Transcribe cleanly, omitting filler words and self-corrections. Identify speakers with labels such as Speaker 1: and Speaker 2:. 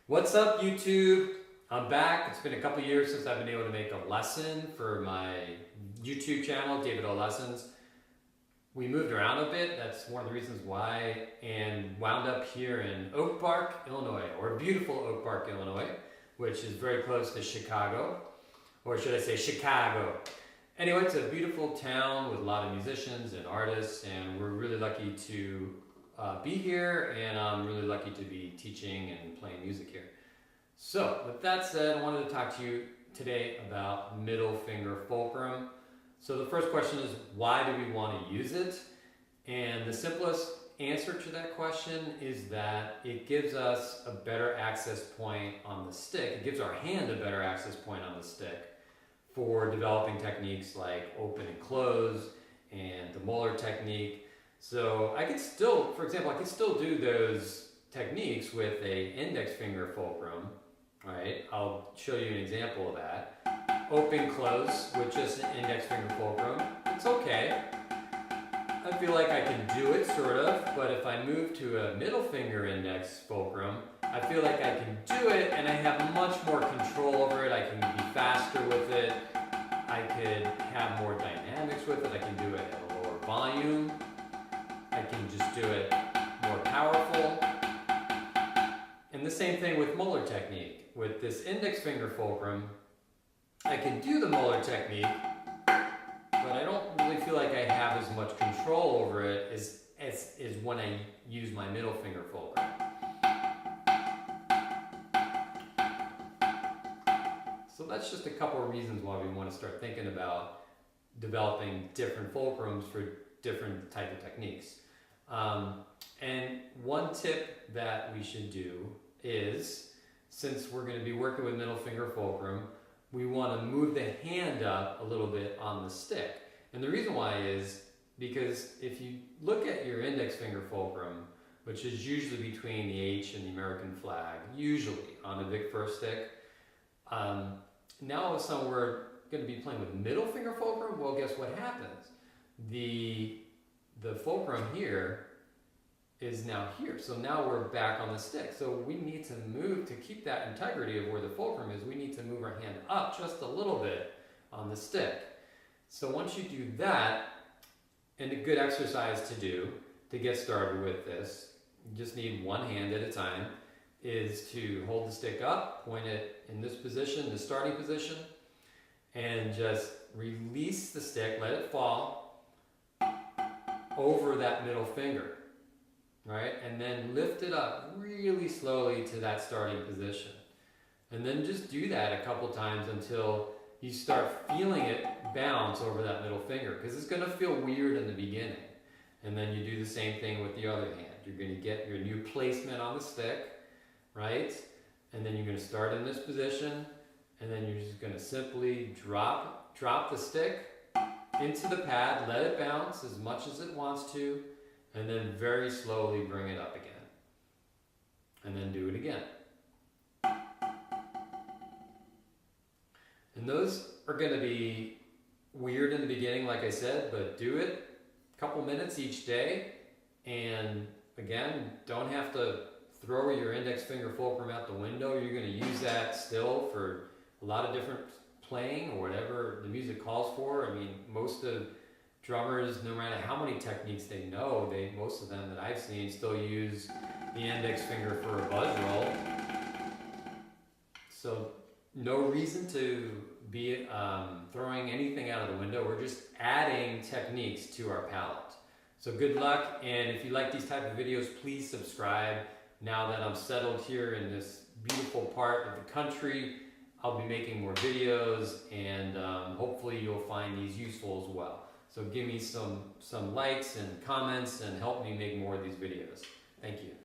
Speaker 1: What's up, YouTube? I'm back. It's been a couple years since I've been able to make a lesson for my YouTube channel, David O Lessons. We moved around a bit. That's one of the reasons why, and wound up here in Oak Park, Illinois, or beautiful Oak Park, Illinois, which is very close to Chicago, or should I say Chicago. Anyway, it's a beautiful town with a lot of musicians and artists, and we're really lucky to be here, and I'm really lucky to be teaching and playing music here. So, with that said, I wanted to talk to you today about middle finger fulcrum. So the first question is, why do we want to use it? And the simplest answer to that question is that it gives us a better access point on the stick. It gives our hand a better access point on the stick for developing techniques like open and close and the Moeller Technique. So I could still, for example, I could still do those techniques with a index finger fulcrum, right? I'll show you an example of that. Open, close with just an index finger fulcrum. It's okay. I feel like I can do it, sort of, but if I move to a middle finger index fulcrum, I feel like I can do it and I have much more control over it. I can be faster with it. I could have more dynamics with it. I can do it at a lower volume. I can just do it more powerful. And the same thing with Moeller Technique. With this index finger fulcrum, I can do the Moeller Technique, but I don't really feel like I have as much control over it as when I use my middle finger fulcrum. So that's just a couple of reasons why we want to start thinking about developing different fulcrums for different type of techniques. And one tip that we should do is, since we're going to be working with middle finger fulcrum, we want to move the hand up a little bit on the stick. And the reason why is because if you look at your index finger fulcrum, which is usually between the H and the American flag, usually on a Vic First stick, now all of a sudden we're going to be playing with middle finger fulcrum. Well, guess what happens? The fulcrum here is now here. So now we're back on the stick. So we need to move, to keep that integrity of where the fulcrum is, we need to move our hand up just a little bit on the stick. So once you do that, and a good exercise to do to get started with this, you just need one hand at a time, is to hold the stick up, point it in this position, the starting position, and just release the stick, let it fall over that middle finger, right? And then lift it up really slowly to that starting position. And then just do that a couple times until you start feeling it bounce over that middle finger, because it's going to feel weird in the beginning. And then you do the same thing with the other hand. You're going to get your new placement on the stick, right? And then you're going to start in this position, and then you're just going to simply drop the stick into the pad, let it bounce as much as it wants to, and then very slowly bring it up again. And then do it again. And those are going to be weird in the beginning, like I said, but do it a couple minutes each day. And again, don't have to throw your index finger fulcrum out the window. You're going to use that still for a lot of different playing or whatever the music calls for. I mean, most of drummers, no matter how many techniques they know, most of them that I've seen still use the index finger for a buzz roll. So no reason to be throwing anything out of the window. We're just adding techniques to our palette. So good luck, and if you like these type of videos, please subscribe. Now that I'm settled here in this beautiful part of the country, I'll be making more videos, and hopefully you'll find these useful as well. So give me some likes and comments and help me make more of these videos. Thank you.